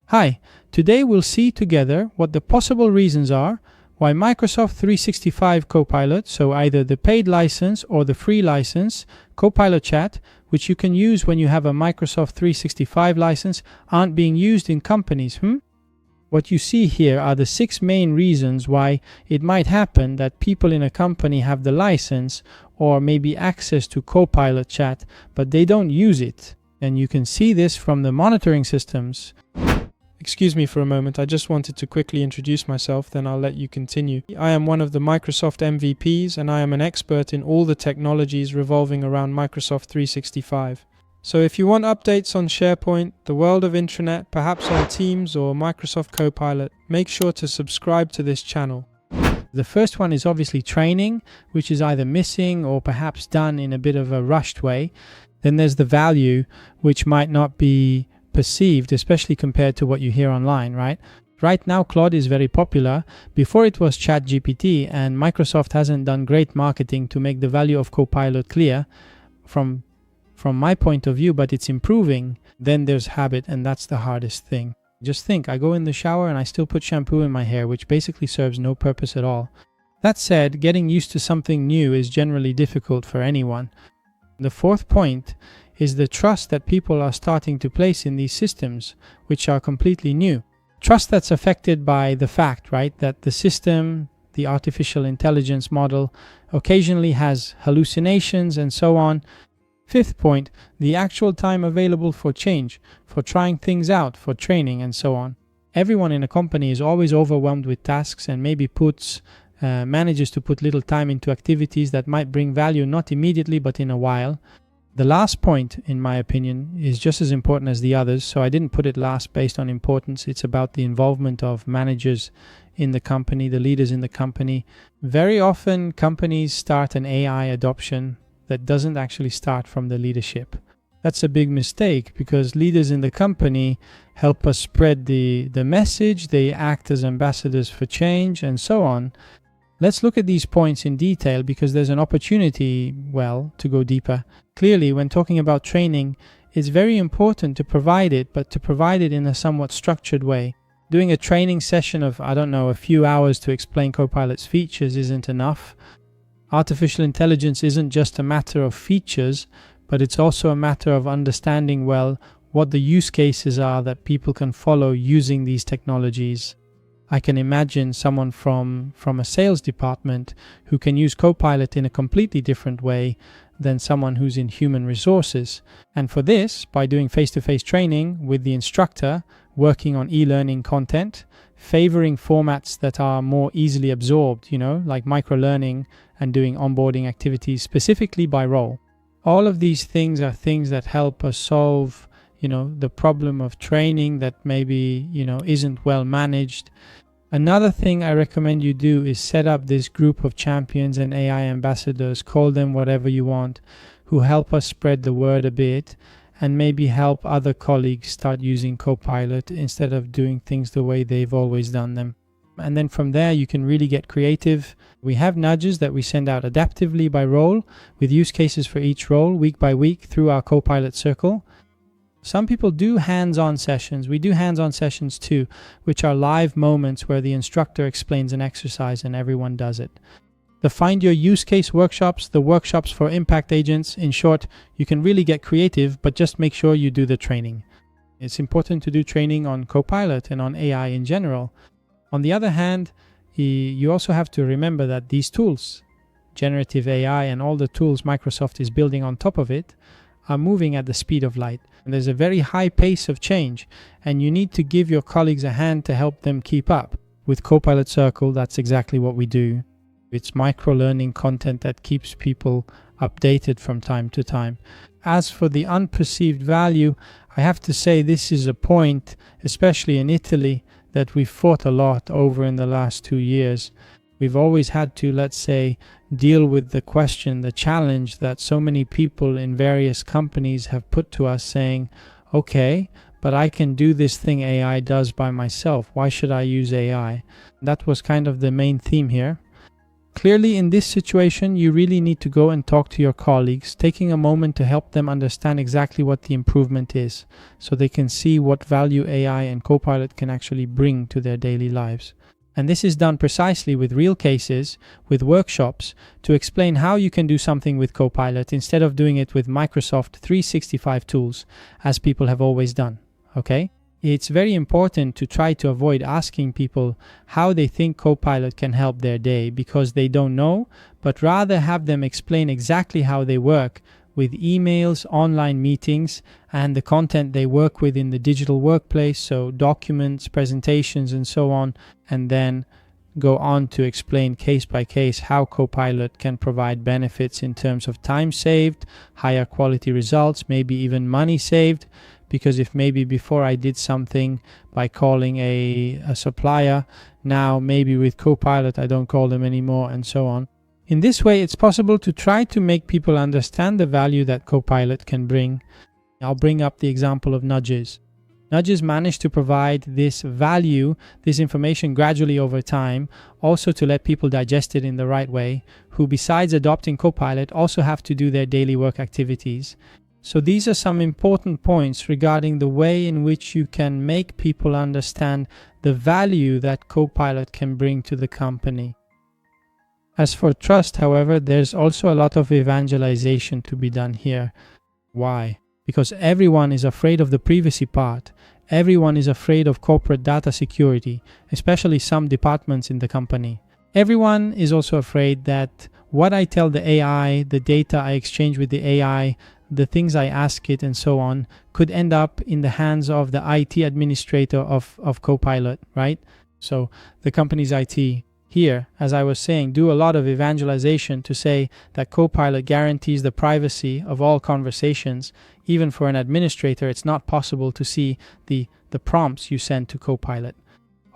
Hi, today we'll see together what the possible reasons are why Microsoft 365 Copilot, so either the paid license or the free license, Copilot Chat, which you can use when you have a Microsoft 365 license, aren't being used in companies. What you see here are the 6 main reasons why it might happen that people in a company have the license or maybe access to Copilot Chat, but they don't use it. And you can see this from the monitoring systems. Excuse me for a moment, I just wanted to quickly introduce myself, then I'll let you continue. I am one of the Microsoft MVPs and I am an expert in all the technologies revolving around Microsoft 365. So if you want updates on SharePoint, the world of intranet, perhaps on Teams or Microsoft Copilot, make sure to subscribe to this channel. The first one is obviously training, which is either missing or perhaps done in a bit of a rushed way. Then there's the value, which might not be perceived, especially compared to what you hear online, right? Right now, Claude is very popular. Before it was ChatGPT, and Microsoft hasn't done great marketing to make the value of Copilot clear from my point of view, but it's improving. Then there's habit, and that's the hardest thing. Just think, I go in the shower and I still put shampoo in my hair, which basically serves no purpose at all. That said, getting used to something new is generally difficult for anyone. The fourth point is the trust that people are starting to place in these systems, which are completely new. Trust that's affected by the fact, right, that the system, the artificial intelligence model, occasionally has hallucinations and so on. Fifth point, the actual time available for change, for trying things out, for training and so on. Everyone in a company is always overwhelmed with tasks and maybe manages to put little time into activities that might bring value not immediately but in a while. The last point, in my opinion, is just as important as the others, so I didn't put it last based on importance. It's about the involvement of managers in the company, the leaders in the company. Very often, companies start an AI adoption that doesn't actually start from the leadership. That's a big mistake because leaders in the company help us spread the message, they act as ambassadors for change, and so on. Let's look at these points in detail because there's an opportunity, to go deeper. Clearly, when talking about training, it's very important to provide it, but to provide it in a somewhat structured way. Doing a training session of, a few hours to explain Copilot's features isn't enough. Artificial intelligence isn't just a matter of features, but it's also a matter of understanding what the use cases are that people can follow using these technologies. I can imagine someone from a sales department who can use Copilot in a completely different way than someone who's in human resources. And for this, by doing face-to-face training with the instructor, working on e-learning content, favoring formats that are more easily absorbed, like micro-learning and doing onboarding activities specifically by role. All of these things are things that help us solve the problem of training that maybe, isn't well managed. Another thing I recommend you do is set up this group of champions and AI ambassadors, call them whatever you want, who help us spread the word a bit and maybe help other colleagues start using Copilot instead of doing things the way they've always done them. And then from there, you can really get creative. We have nudges that we send out adaptively by role with use cases for each role week by week through our Copilot circle. Some people do hands-on sessions. We do hands-on sessions too, which are live moments where the instructor explains an exercise and everyone does it. The Find Your Use Case workshops, the workshops for impact agents. In short, you can really get creative, but just make sure you do the training. It's important to do training on Copilot and on AI in general. On the other hand, you also have to remember that these tools, generative AI and all the tools Microsoft is building on top of it, are moving at the speed of light. And there's a very high pace of change, and you need to give your colleagues a hand to help them keep up. With Copilot Circle, that's exactly what we do. It's micro-learning content that keeps people updated from time to time. As for the unperceived value, I have to say this is a point, especially in Italy, that we've fought a lot over in the last 2 years. We've always had to, let's say, deal with the question, the challenge that so many people in various companies have put to us saying, okay, but I can do this thing AI does by myself. Why should I use AI? That was kind of the main theme here. Clearly, in this situation, you really need to go and talk to your colleagues, taking a moment to help them understand exactly what the improvement is, so they can see what value AI and Copilot can actually bring to their daily lives. And this is done precisely with real cases, with workshops, to explain how you can do something with Copilot instead of doing it with Microsoft 365 tools, as people have always done. Okay? It's very important to try to avoid asking people how they think Copilot can help their day because they don't know, but rather have them explain exactly how they work with emails, online meetings, and the content they work with in the digital workplace, so documents, presentations, and so on, and then go on to explain case by case how Copilot can provide benefits in terms of time saved, higher quality results, maybe even money saved. Because if maybe before I did something by calling a supplier, now maybe with Copilot I don't call them anymore, and so on. In this way, it's possible to try to make people understand the value that Copilot can bring. I'll bring up the example of nudges. Nudges manage to provide this value, this information gradually over time, also to let people digest it in the right way, who besides adopting Copilot also have to do their daily work activities. So these are some important points regarding the way in which you can make people understand the value that Copilot can bring to the company. As for trust, however, there's also a lot of evangelization to be done here. Why? Because everyone is afraid of the privacy part. Everyone is afraid of corporate data security, especially some departments in the company. Everyone is also afraid that what I tell the AI, the data I exchange with the AI, the things I ask it and so on, could end up in the hands of the IT administrator of Copilot, right? So the company's IT here, as I was saying, do a lot of evangelization to say that Copilot guarantees the privacy of all conversations. Even for an administrator, it's not possible to see the prompts you send to Copilot.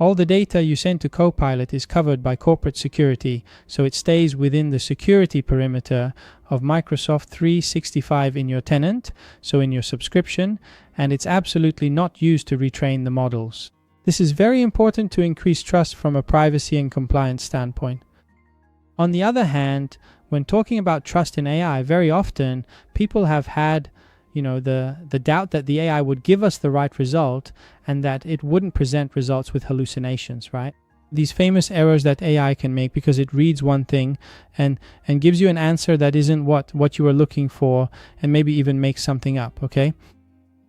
All the data you send to Copilot is covered by corporate security, so it stays within the security perimeter of Microsoft 365 in your tenant, so in your subscription, and it's absolutely not used to retrain the models. This is very important to increase trust from a privacy and compliance standpoint. On the other hand, when talking about trust in AI, very often people have had the doubt that the AI would give us the right result and that it wouldn't present results with hallucinations, right? These famous errors that AI can make because it reads one thing and gives you an answer that isn't what you were looking for, and maybe even makes something up, okay?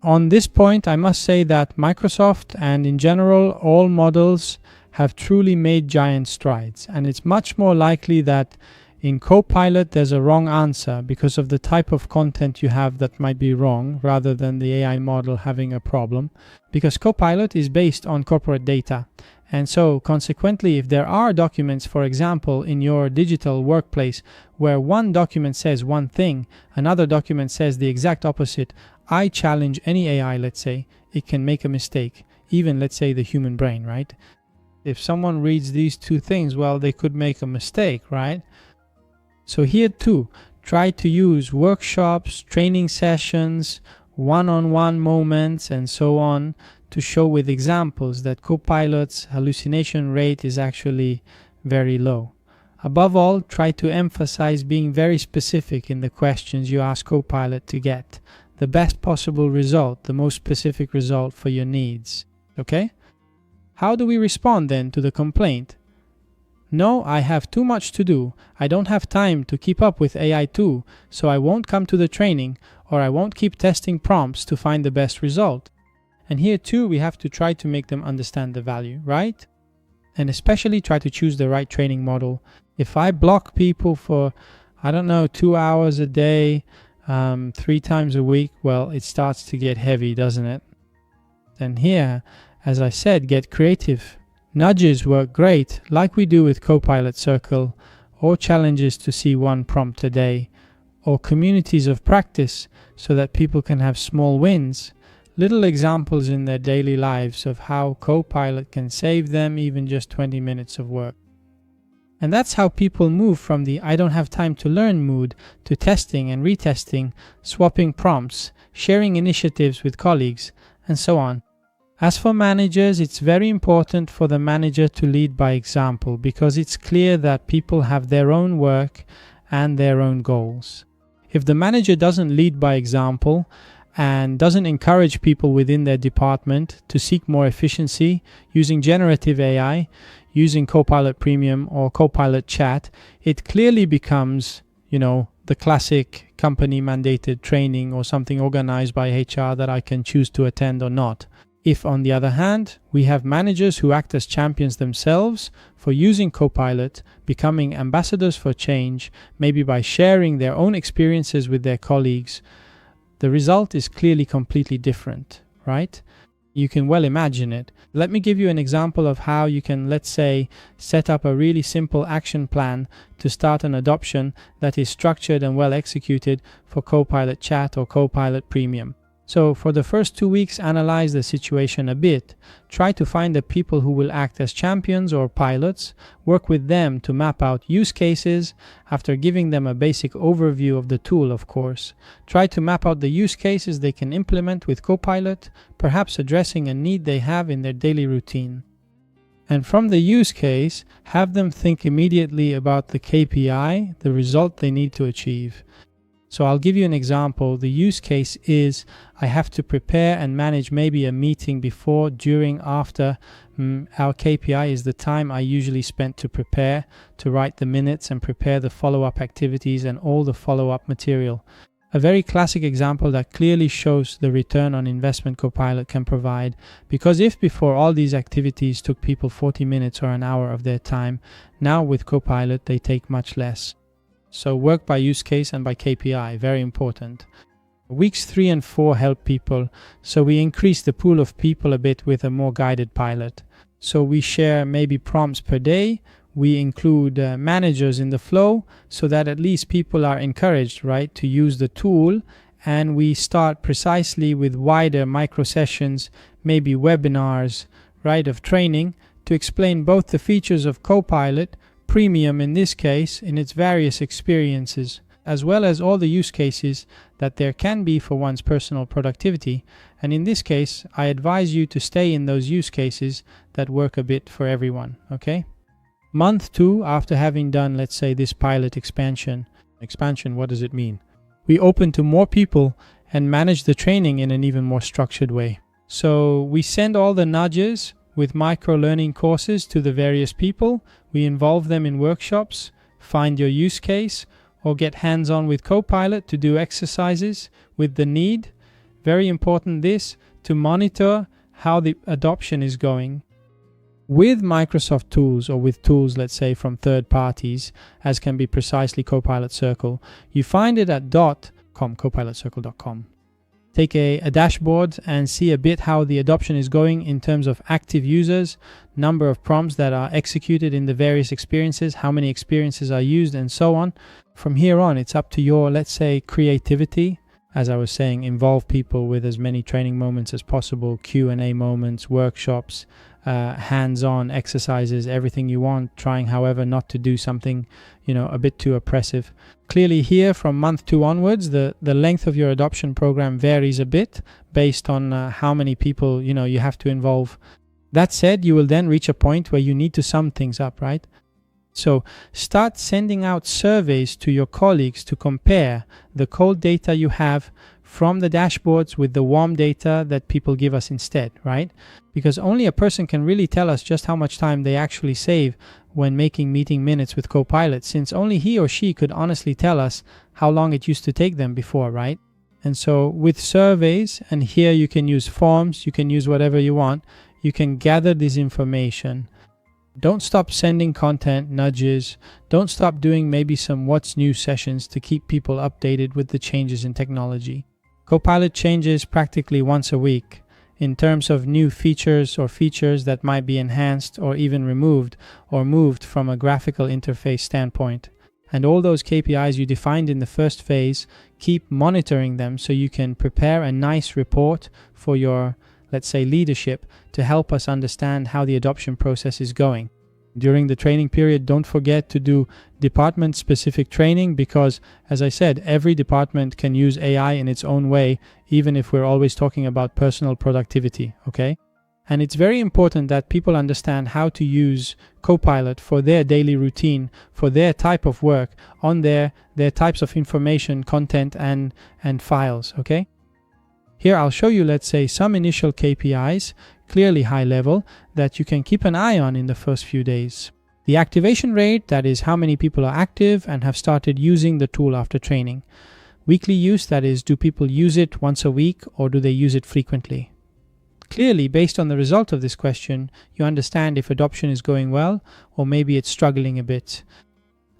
On this point, I must say that Microsoft and in general all models have truly made giant strides, and it's much more likely that in Copilot there's a wrong answer because of the type of content you have that might be wrong, rather than the AI model having a problem, because Copilot is based on corporate data. And so consequently, if there are documents, for example, in your digital workplace where one document says one thing, another document says the exact opposite, I challenge any AI, let's say, it can make a mistake, even let's say the human brain, right? If someone reads these two things, well, they could make a mistake, right? So here too, try to use workshops, training sessions, one-on-one moments, and so on to show with examples that Copilot's hallucination rate is actually very low. Above all, try to emphasize being very specific in the questions you ask Copilot to get the best possible result, the most specific result for your needs. Okay? How do we respond then to the complaint? No, I have too much to do. I don't have time to keep up with AI too, so I won't come to the training, or I won't keep testing prompts to find the best result. And here too, we have to try to make them understand the value, right? And especially try to choose the right training model. If I block people for, 2 hours a day, 3 times a week, well, it starts to get heavy, doesn't it? And here, as I said, get creative. Nudges work great, like we do with Copilot Circle, or challenges to see one prompt a day, or communities of practice so that people can have small wins, little examples in their daily lives of how Copilot can save them even just 20 minutes of work. And that's how people move from the I don't have time to learn mood to testing and retesting, swapping prompts, sharing initiatives with colleagues, and so on. As for managers, it's very important for the manager to lead by example, because it's clear that people have their own work and their own goals. If the manager doesn't lead by example and doesn't encourage people within their department to seek more efficiency using generative AI, using Copilot Premium or Copilot Chat, it clearly becomes, the classic company mandated training or something organized by HR that I can choose to attend or not. If, on the other hand, we have managers who act as champions themselves for using Copilot, becoming ambassadors for change, maybe by sharing their own experiences with their colleagues, the result is clearly completely different, right? You can well imagine it. Let me give you an example of how you can, let's say, set up a really simple action plan to start an adoption that is structured and well executed for Copilot Chat or Copilot Premium. So for the first 2 weeks, analyze the situation a bit. Try to find the people who will act as champions or pilots. Work with them to map out use cases after giving them a basic overview of the tool, of course. Try to map out the use cases they can implement with Copilot, perhaps addressing a need they have in their daily routine. And from the use case, have them think immediately about the KPI, the result they need to achieve. So I'll give you an example. The use case is I have to prepare and manage maybe a meeting before, during, after. Our KPI is the time I usually spent to prepare, to write the minutes and prepare the follow-up activities and all the follow-up material. A very classic example that clearly shows the return on investment Copilot can provide, because if before all these activities took people 40 minutes or an hour of their time, now with Copilot they take much less. So work by use case and by KPI, very important. Weeks 3 and 4 help people, so we increase the pool of people a bit with a more guided pilot. So we share maybe prompts per day, we include managers in the flow so that at least people are encouraged, right, to use the tool, and we start precisely with wider micro sessions, maybe webinars, right, of training to explain both the features of Copilot, Premium in this case, in its various experiences, as well as all the use cases that there can be for one's personal productivity. And in this case, I advise you to stay in those use cases that work a bit for everyone, okay? Month 2, after having done, let's say, this pilot expansion, what does it mean? We open to more people and manage the training in an even more structured way. So we send all the nudges with micro-learning courses to the various people. We involve them in workshops, find your use case, or get hands-on with Copilot to do exercises with the need. Very important this, to monitor how the adoption is going. With Microsoft tools, or with tools, let's say, from third parties, as can be precisely Copilot Circle, you find it at .com, Take a dashboard and see a bit how the adoption is going in terms of active users, number of prompts that are executed in the various experiences, how many experiences are used, and so on. From here on, it's up to your, let's say, creativity. As I was saying, involve people with as many training moments as possible, Q&A moments, workshops, hands-on exercises, everything you want, trying, however, not to do something, a bit too oppressive. Clearly here, from month 2 onwards, the length of your adoption program varies a bit based on how many people, you have to involve. That said, you will then reach a point where you need to sum things up, right? So start sending out surveys to your colleagues to compare the cold data you have from the dashboards with the warm data that people give us instead, right? Because only a person can really tell us just how much time they actually save when making meeting minutes with Copilot, since only he or she could honestly tell us how long it used to take them before, right? And so with surveys, and here you can use forms, you can use whatever you want, you can gather this information. Don't stop sending content nudges. Don't stop doing maybe some what's new sessions to keep people updated with the changes in technology. Copilot changes practically once a week in terms of new features or features that might be enhanced or even removed or moved from a graphical interface standpoint. And all those KPIs you defined in the first phase, keep monitoring them so you can prepare a nice report for your, let's say, leadership to help us understand how the adoption process is going. During the training period, don't forget to do department-specific training because, as I said, every department can use AI in its own way, even if we're always talking about personal productivity, okay? And it's very important that people understand how to use Copilot for their daily routine, for their type of work, on their types of information, content, and files, okay? Here I'll show you, let's say, some initial KPIs, clearly high level, that you can keep an eye on in the first few days. The activation rate, that is how many people are active and have started using the tool after training. Weekly use, that is, do people use it once a week or do they use it frequently? Clearly, based on the result of this question, you understand if adoption is going well or maybe it's struggling a bit.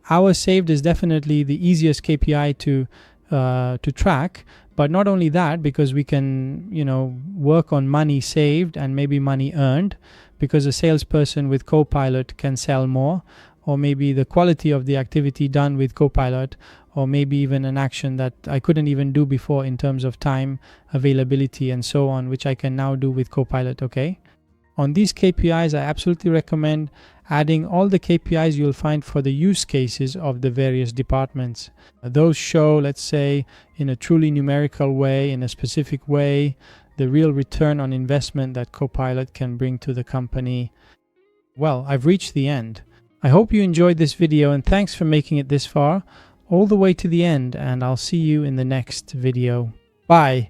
Hours saved is definitely the easiest KPI to track, but not only that, because we can, work on money saved and maybe money earned, because a salesperson with Copilot can sell more, or maybe the quality of the activity done with Copilot, or maybe even an action that I couldn't even do before in terms of time, availability, and so on, which I can now do with Copilot, okay? On these KPIs, I absolutely recommend adding all the KPIs you'll find for the use cases of the various departments. Those show, let's say, in a truly numerical way, in a specific way, the real return on investment that Copilot can bring to the company. Well, I've reached the end. I hope you enjoyed this video and thanks for making it this far, all the way to the end, and I'll see you in the next video. Bye!